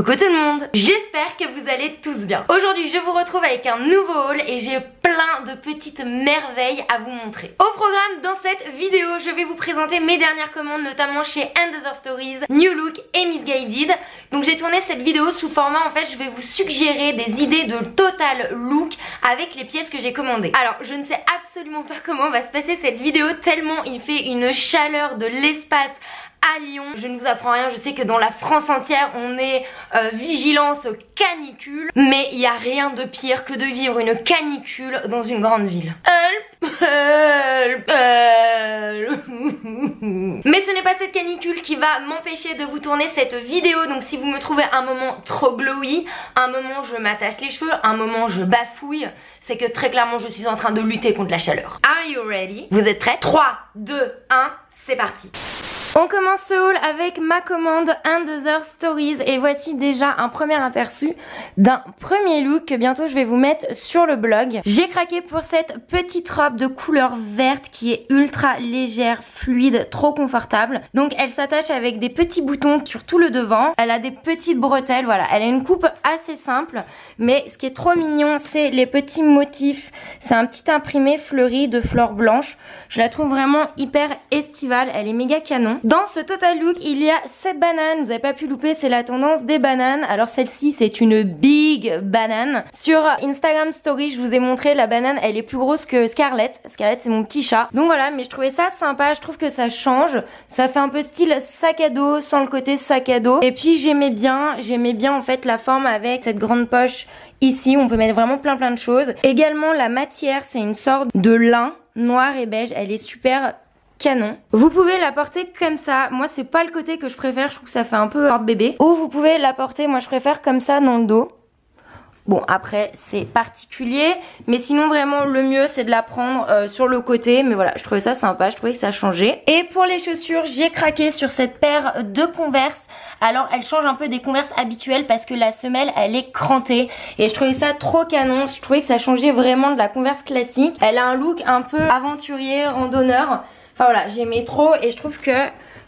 Coucou tout le monde, j'espère que vous allez tous bien. Aujourd'hui je vous retrouve avec un nouveau haul et j'ai plein de petites merveilles à vous montrer. Au programme dans cette vidéo, je vais vous présenter mes dernières commandes, notamment chez &Other Stories, New Look et Missguided. Donc j'ai tourné cette vidéo sous format, en fait je vais vous suggérer des idées de total look avec les pièces que j'ai commandées. Alors je ne sais absolument pas comment va se passer cette vidéo tellement il fait une chaleur de l'espace à Lyon. Je ne vous apprends rien, je sais que dans la France entière on est vigilance canicule, mais il n'y a rien de pire que de vivre une canicule dans une grande ville. Help, help, help. Mais ce n'est pas cette canicule qui va m'empêcher de vous tourner cette vidéo, donc si vous me trouvez un moment trop glowy, un moment je m'attache les cheveux, un moment je bafouille, c'est que très clairement je suis en train de lutter contre la chaleur. Are you ready? Vous êtes prêts? 3, 2, 1, c'est parti. On commence ce haul avec ma commande &Other Stories et voici déjà un premier aperçu d'un premier look que bientôt je vais vous mettre sur le blog. J'ai craqué pour cette petite robe de couleur verte qui est ultra légère, fluide, trop confortable. Donc elle s'attache avec des petits boutons sur tout le devant. Elle a des petites bretelles, voilà. Elle a une coupe assez simple, mais ce qui est trop mignon c'est les petits motifs. C'est un petit imprimé fleuri de fleurs blanches. Je la trouve vraiment hyper estivale, elle est méga canon. Dans ce total look, il y a 7 bananes, vous avez pas pu louper, c'est la tendance des bananes. Alors celle-ci, c'est une big banane. Sur Instagram Story, je vous ai montré la banane, elle est plus grosse que Scarlett. Scarlett, c'est mon petit chat. Donc voilà, mais je trouvais ça sympa, je trouve que ça change. Ça fait un peu style sac à dos, sans le côté sac à dos. Et puis j'aimais bien en fait la forme avec cette grande poche ici, on peut mettre vraiment plein de choses. Également la matière, c'est une sorte de lin noir et beige, elle est super canon. Vous pouvez la porter comme ça, moi c'est pas le côté que je préfère, je trouve que ça fait un peu porte-bébé. Ou vous pouvez la porter, moi je préfère comme ça dans le dos. Bon après c'est particulier, mais sinon vraiment le mieux c'est de la prendre sur le côté. Mais voilà, je trouvais ça sympa, je trouvais que ça changeait. Et pour les chaussures, j'ai craqué sur cette paire de Converse. Alors elle change un peu des Converse habituelles parce que la semelle elle est crantée. Et je trouvais ça trop canon, je trouvais que ça changeait vraiment de la Converse classique. Elle a un look un peu aventurier, randonneur. Enfin voilà, j'aimais trop et je trouve que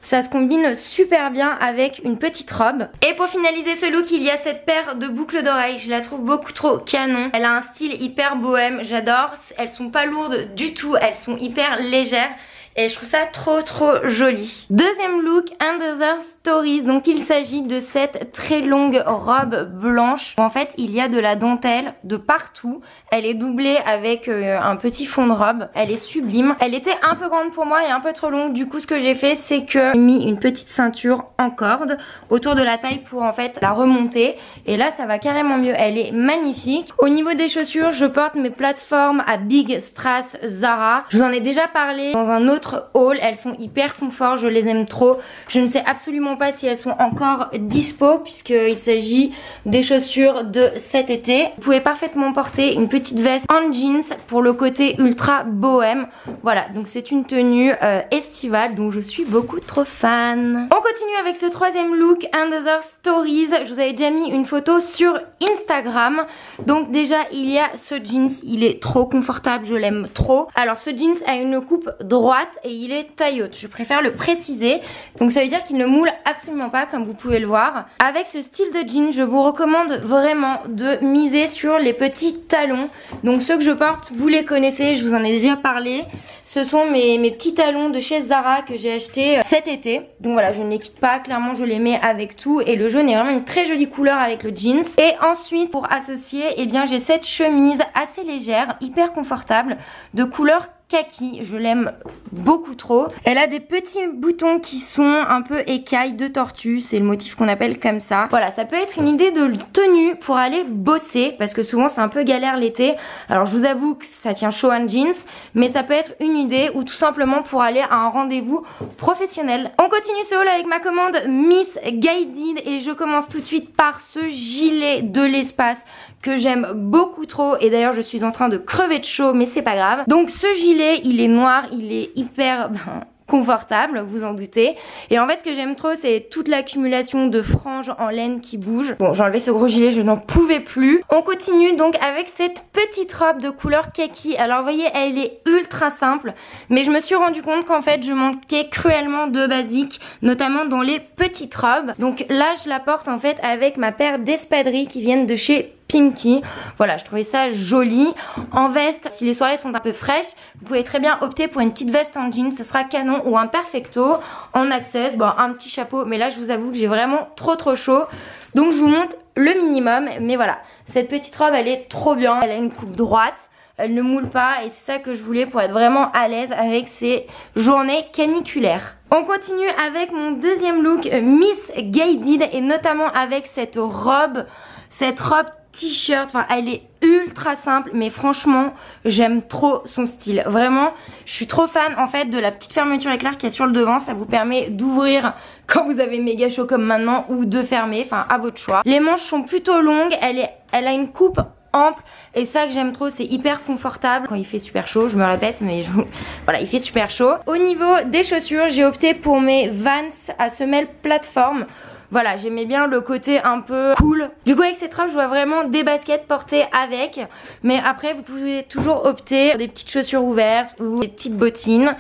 ça se combine super bien avec une petite robe. Et pour finaliser ce look, il y a cette paire de boucles d'oreilles. Je la trouve beaucoup trop canon. Elle a un style hyper bohème, j'adore. Elles sont pas lourdes du tout, elles sont hyper légères. Et je trouve ça trop joli. Deuxième look, &Other Stories. Donc il s'agit de cette très longue robe blanche. En fait il y a de la dentelle de partout. Elle est doublée avec un petit fond de robe. Elle est sublime. Elle était un peu grande pour moi et un peu trop longue. Du coup ce que j'ai fait c'est que j'ai mis une petite ceinture en corde autour de la taille pour en fait la remonter. Et là ça va carrément mieux. Elle est magnifique. Au niveau des chaussures, je porte mes plateformes à Big Strass Zara. Je vous en ai déjà parlé dans un autre haul, elles sont hyper confort, je les aime trop. Je ne sais absolument pas si elles sont encore dispo puisqu'il s'agit des chaussures de cet été. Vous pouvez parfaitement porter une petite veste en jeans pour le côté ultra bohème. Voilà, donc c'est une tenue estivale dont je suis beaucoup trop fan. On continue avec ce troisième look, &Other Stories. Je vous avais déjà mis une photo sur Instagram. Donc déjà il y a ce jeans, il est trop confortable, je l'aime trop. Alors ce jeans a une coupe droite et il est taille haute, je préfère le préciser. Donc ça veut dire qu'il ne moule absolument pas comme vous pouvez le voir. Avec ce style de jean, je vous recommande vraiment de miser sur les petits talons. Donc ceux que je porte, vous les connaissez, je vous en ai déjà parlé. Ce sont mes petits talons de chez Zara que j'ai acheté cet été. Donc voilà, je ne les quitte pas, clairement je les mets avec tout. Et le jaune est vraiment une très jolie couleur avec le jeans. Et ensuite pour associer, eh bien j'ai cette chemise assez légère, hyper confortable, de couleur kaki, je l'aime beaucoup trop. Elle a des petits boutons qui sont un peu écailles de tortue, c'est le motif qu'on appelle comme ça. Voilà, ça peut être une idée de tenue pour aller bosser parce que souvent c'est un peu galère l'été. Alors je vous avoue que ça tient chaud en jeans, mais ça peut être une idée ou tout simplement pour aller à un rendez-vous professionnel. On continue ce haul avec ma commande Missguided et je commence tout de suite par ce gilet de l'espace que j'aime beaucoup trop et d'ailleurs je suis en train de crever de chaud mais c'est pas grave. Donc ce gilet il est noir, il est hyper confortable, vous en doutez. Et en fait ce que j'aime trop c'est toute l'accumulation de franges en laine qui bouge. Bon, j'ai enlevé ce gros gilet, je n'en pouvais plus. On continue donc avec cette petite robe de couleur kaki. Alors vous voyez, elle est ultra simple, mais je me suis rendu compte qu'en fait je manquais cruellement de basique, notamment dans les petites robes. Donc là je la porte en fait avec ma paire d'espadrilles qui viennent de chez Pimkie. Voilà, je trouvais ça joli. En veste, si les soirées sont un peu fraîches, vous pouvez très bien opter pour une petite veste en jean, ce sera canon, ou un perfecto. En access, bon, un petit chapeau, mais là je vous avoue que j'ai vraiment trop chaud. Donc je vous montre le minimum, mais voilà. Cette petite robe, elle est trop bien, elle a une coupe droite. Elle ne moule pas et c'est ça que je voulais pour être vraiment à l'aise avec ces journées caniculaires. On continue avec mon deuxième look Miss Guided et notamment avec cette robe t-shirt, enfin elle est ultra simple mais franchement j'aime trop son style. Vraiment je suis trop fan en fait de la petite fermeture éclair qu'il y a sur le devant. Ça vous permet d'ouvrir quand vous avez méga chaud comme maintenant ou de fermer, enfin à votre choix. Les manches sont plutôt longues, elle a une coupe ample et ça que j'aime trop, c'est hyper confortable quand il fait super chaud, je me répète mais voilà, il fait super chaud. Au niveau des chaussures, j'ai opté pour mes Vans à semelle plateforme. Voilà, j'aimais bien le côté un peu cool. Du coup avec cette robe je vois vraiment des baskets portées avec. Mais après vous pouvez toujours opter pour des petites chaussures ouvertes ou des petites bottines.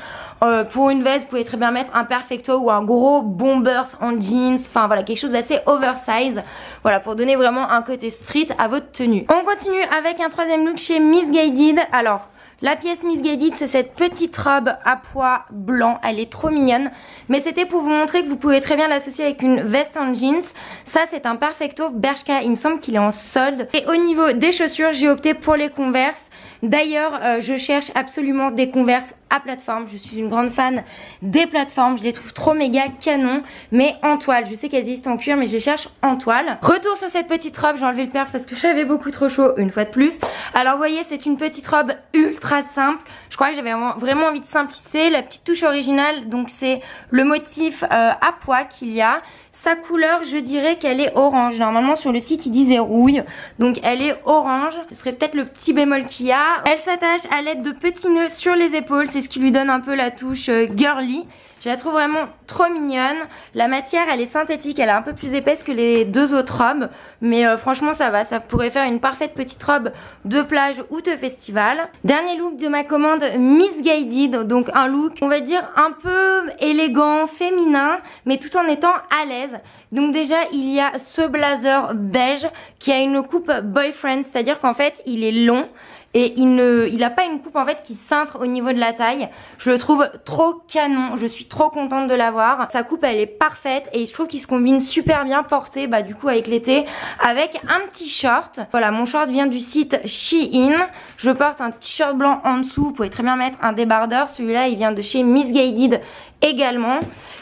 Pour une veste vous pouvez très bien mettre un perfecto ou un gros bombers en jeans. Enfin voilà, quelque chose d'assez oversize. Voilà, pour donner vraiment un côté street à votre tenue. On continue avec un troisième look chez Miss Guided. Alors la pièce Miss Guided, c'est cette petite robe à pois blanc, elle est trop mignonne. Mais c'était pour vous montrer que vous pouvez très bien l'associer avec une veste en jeans. Ça c'est un perfecto Bershka, il me semble qu'il est en solde. Et au niveau des chaussures, j'ai opté pour les Converse. D'ailleurs, je cherche absolument des Converse à plateforme. Je suis une grande fan des plateformes. Je les trouve trop méga canon. Mais en toile. Je sais qu'elles existent en cuir, mais je les cherche en toile. Retour sur cette petite robe. J'ai enlevé le perf parce que j'avais beaucoup trop chaud, une fois de plus. Alors, vous voyez, c'est une petite robe ultra simple. Je crois que j'avais vraiment envie de simplicité. La petite touche originale, donc c'est le motif à pois qu'il y a. Sa couleur, je dirais qu'elle est orange. Normalement, sur le site, ils disaient rouille. Donc, elle est orange. Ce serait peut-être le petit bémol qu'il y a. Elle s'attache à l'aide de petits nœuds sur les épaules. C'est ce qui lui donne un peu la touche girly. Je la trouve vraiment trop mignonne. La matière, elle est synthétique. Elle est un peu plus épaisse que les deux autres robes. Mais franchement, ça va. Ça pourrait faire une parfaite petite robe de plage ou de festival. Dernier look de ma commande Miss Guided. Donc un look, on va dire, un peu élégant, féminin, mais tout en étant à l'aise. Donc déjà, il y a ce blazer beige qui a une coupe boyfriend. C'est-à-dire qu'en fait, il est long. Et il a pas une coupe en fait qui cintre au niveau de la taille. Je le trouve trop canon. Je suis trop contente de l'avoir. Sa coupe elle est parfaite et je trouve qu'il se combine super bien porté du coup avec l'été avec un petit short. Voilà, mon short vient du site Shein. Je porte un t-shirt blanc en dessous. Vous pouvez très bien mettre un débardeur. Celui-là il vient de chez Miss Guided également.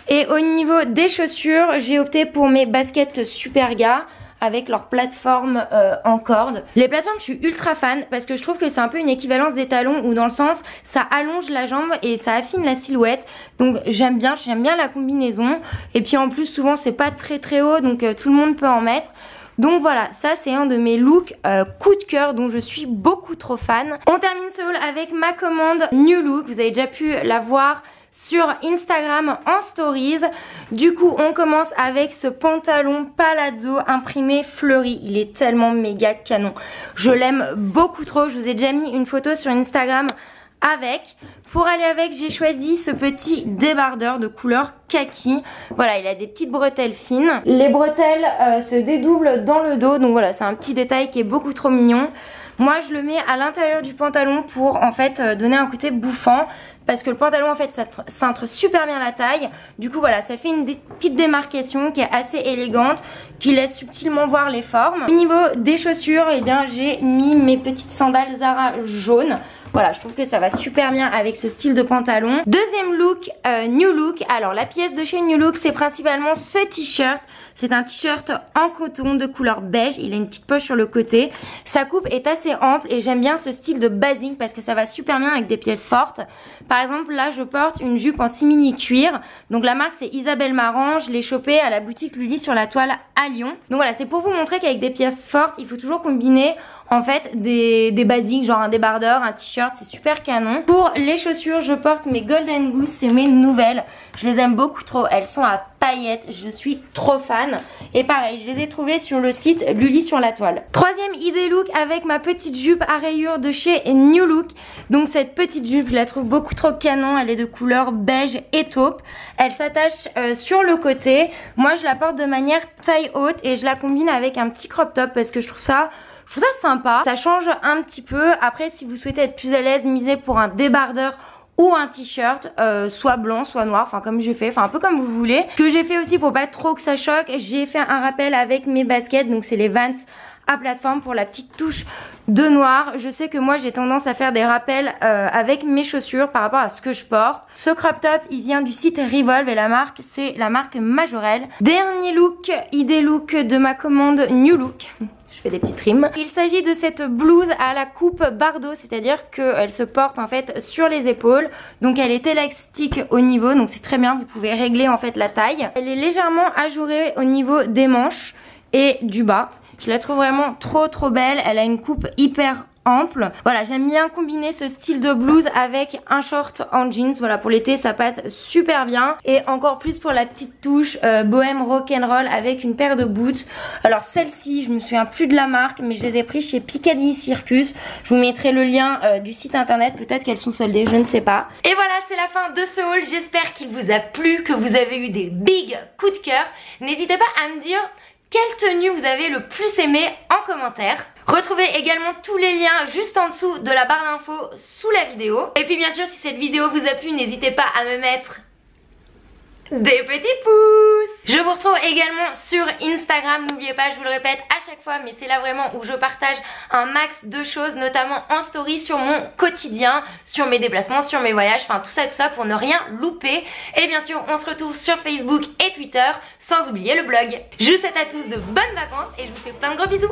Et au niveau des chaussures, j'ai opté pour mes baskets Superga avec leur plateforme en corde. Les plateformes, je suis ultra fan parce que je trouve que c'est un peu une équivalence des talons ou dans le sens, ça allonge la jambe et ça affine la silhouette. Donc j'aime bien la combinaison. Et puis en plus, souvent, c'est pas très haut, donc tout le monde peut en mettre. Donc voilà, ça c'est un de mes looks coup de cœur dont je suis beaucoup trop fan. On termine ce haul avec ma commande New Look. Vous avez déjà pu la voir sur Instagram en stories. Du coup on commence avec ce pantalon palazzo imprimé fleuri. Il est tellement méga canon. Je l'aime beaucoup trop. Je vous ai déjà mis une photo sur Instagram avec. Pour aller avec, j'ai choisi ce petit débardeur de couleur kaki. Voilà, il a des petites bretelles fines. Les bretelles se dédoublent dans le dos. Donc voilà, c'est un petit détail qui est beaucoup trop mignon. Moi je le mets à l'intérieur du pantalon pour en fait donner un côté bouffant. Parce que le pantalon en fait ça cintre super bien la taille. Du coup voilà, ça fait une petite démarcation qui est assez élégante, qui laisse subtilement voir les formes. Au niveau des chaussures, eh bien j'ai mis mes petites sandales Zara jaunes. Voilà, je trouve que ça va super bien avec ce style de pantalon. Deuxième look, New Look. Alors la pièce de chez New Look, c'est principalement ce t-shirt. C'est un t-shirt en coton de couleur beige. Il a une petite poche sur le côté. Sa coupe est assez ample et j'aime bien ce style de basique parce que ça va super bien avec des pièces fortes. Par exemple, là je porte une jupe en simili cuir. Donc la marque c'est Isabelle Marant. Je l'ai chopée à la boutique Lully sur la Toile à Lyon. Donc voilà, c'est pour vous montrer qu'avec des pièces fortes, il faut toujours combiner en fait des basiques, genre un débardeur, un t-shirt, c'est super canon. Pour les chaussures, je porte mes Golden Goose, c'est mes nouvelles. Je les aime beaucoup trop, elles sont à paillettes, je suis trop fan. Et pareil, je les ai trouvées sur le site Lully sur la toile. Troisième idée look avec ma petite jupe à rayures de chez New Look. Donc cette petite jupe, je la trouve beaucoup trop canon, elle est de couleur beige et taupe. Elle s'attache sur le côté. Moi je la porte de manière taille haute et je la combine avec un petit crop top parce que je trouve ça sympa. Ça change un petit peu. Après, si vous souhaitez être plus à l'aise, misez pour un débardeur ou un t-shirt, soit blanc, soit noir, enfin comme j'ai fait, enfin un peu comme vous voulez. Ce que j'ai fait aussi pour pas trop que ça choque, j'ai fait un rappel avec mes baskets, donc c'est les Vans à plateforme pour la petite touche de noir. Je sais que moi j'ai tendance à faire des rappels avec mes chaussures par rapport à ce que je porte. Ce crop top il vient du site Revolve et la marque c'est la marque Majorelle. Dernier look, idée look de ma commande New Look. Je fais des petites rimes. Il s'agit de cette blouse à la coupe bardeau, c'est-à-dire qu'elle se porte en fait sur les épaules. Donc elle est élastique au niveau, donc c'est très bien, vous pouvez régler en fait la taille. Elle est légèrement ajourée au niveau des manches et du bas. Je la trouve vraiment trop belle, elle a une coupe hyper ample. Voilà, j'aime bien combiner ce style de blouse avec un short en jeans. Voilà, pour l'été ça passe super bien. Et encore plus pour la petite touche bohème rock'n'roll avec une paire de boots. Alors celle-ci, je me souviens plus de la marque, mais je les ai pris chez Piccadilly Circus. Je vous mettrai le lien du site internet, peut-être qu'elles sont soldées, je ne sais pas. Et voilà, c'est la fin de ce haul. J'espère qu'il vous a plu, que vous avez eu des big coups de cœur. N'hésitez pas à me dire quelle tenue vous avez le plus aimé en commentaire. Retrouvez également tous les liens juste en dessous de la barre d'infos sous la vidéo. Et puis bien sûr, si cette vidéo vous a plu, n'hésitez pas à me mettre des petits pouces. Je vous retrouve également sur Instagram, n'oubliez pas, je vous le répète à chaque fois, mais c'est là vraiment où je partage un max de choses, notamment en story sur mon quotidien, sur mes déplacements, sur mes voyages, enfin tout ça pour ne rien louper. Et bien sûr, on se retrouve sur Facebook et Twitter, sans oublier le blog. Je vous souhaite à tous de bonnes vacances et je vous fais plein de gros bisous.